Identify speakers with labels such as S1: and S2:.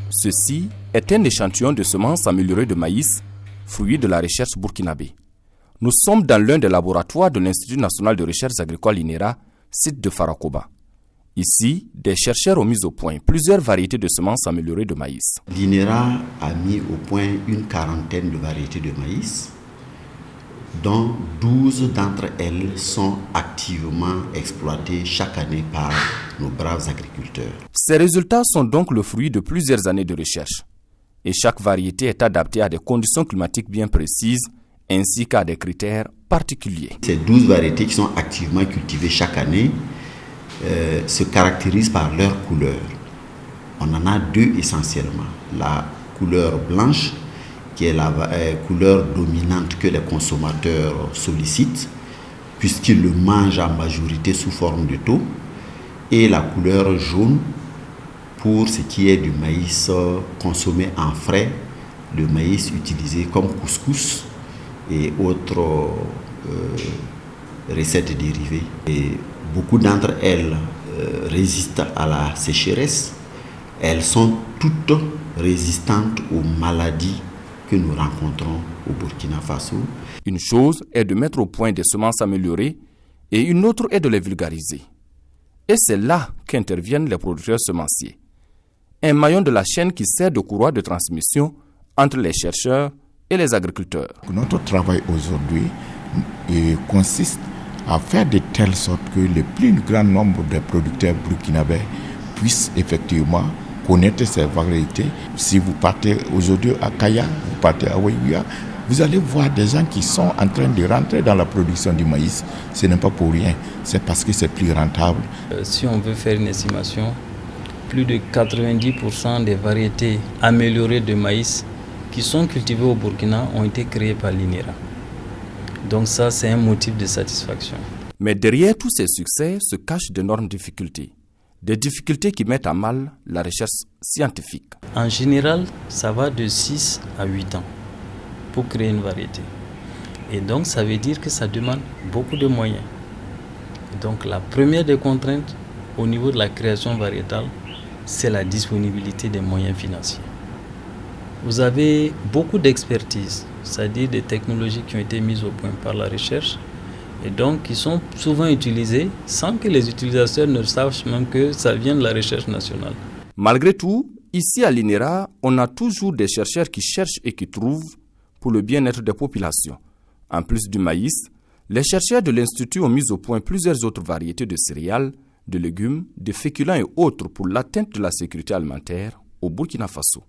S1: Ceci est un échantillon de semences améliorées de maïs, fruit de la recherche burkinabé. Nous sommes dans l'un des laboratoires de l'Institut national de recherche agricole INERA, site de Farakoba. Ici, des chercheurs ont mis au point plusieurs variétés de semences améliorées de maïs.
S2: L'INERA a mis au point une quarantaine de variétés de maïs, dont 12 d'entre elles sont activement exploitées chaque année par nos braves agriculteurs.
S1: Ces résultats sont donc le fruit de plusieurs années de recherche. Et chaque variété est adaptée à des conditions climatiques bien précises, ainsi qu'à des critères particuliers.
S2: Ces 12 variétés qui sont activement cultivées chaque année se caractérisent par leur couleur. On en a deux essentiellement. La couleur blanche, qui est la couleur dominante que les consommateurs sollicitent, puisqu'ils le mangent en majorité sous forme de taux, et la couleur jaune, pour ce qui est du maïs consommé en frais, le maïs utilisé comme couscous et autres recettes dérivées. Et beaucoup d'entre elles résistent à la sécheresse. Elles sont toutes résistantes aux maladies que nous rencontrons au Burkina Faso.
S1: Une chose est de mettre au point des semences améliorées et une autre est de les vulgariser. Et c'est là qu'interviennent les producteurs semenciers. Un maillon de la chaîne qui sert de courroie de transmission entre les chercheurs et les agriculteurs.
S3: Notre travail aujourd'hui consiste à faire de telle sorte que le plus grand nombre de producteurs burkinabés puissent effectivement connaître ces variétés. Si vous partez aujourd'hui à Kaya, vous partez à Ouéguia, vous allez voir des gens qui sont en train de rentrer dans la production du maïs. Ce n'est pas pour rien, c'est parce que c'est plus rentable.
S4: Si on veut faire une estimation, plus de 90% des variétés améliorées de maïs qui sont cultivées au Burkina ont été créées par l'INERA. Donc ça, c'est un motif de satisfaction.
S1: Mais derrière tous ces succès se cachent d'énormes difficultés. Des difficultés qui mettent à mal la recherche scientifique.
S4: En général, ça va de 6 à 8 ans pour créer une variété. Et donc, ça veut dire que ça demande beaucoup de moyens. Donc, la première des contraintes au niveau de la création variétale, c'est la disponibilité des moyens financiers. Vous avez beaucoup d'expertise, c'est-à-dire des technologies qui ont été mises au point par la recherche, et donc qui sont souvent utilisés sans que les utilisateurs ne sachent même que ça vient de la recherche nationale.
S1: Malgré tout, ici à l'INERA, on a toujours des chercheurs qui cherchent et qui trouvent pour le bien-être des populations. En plus du maïs, les chercheurs de l'Institut ont mis au point plusieurs autres variétés de céréales, de légumes, de féculents et autres pour l'atteinte de la sécurité alimentaire au Burkina Faso.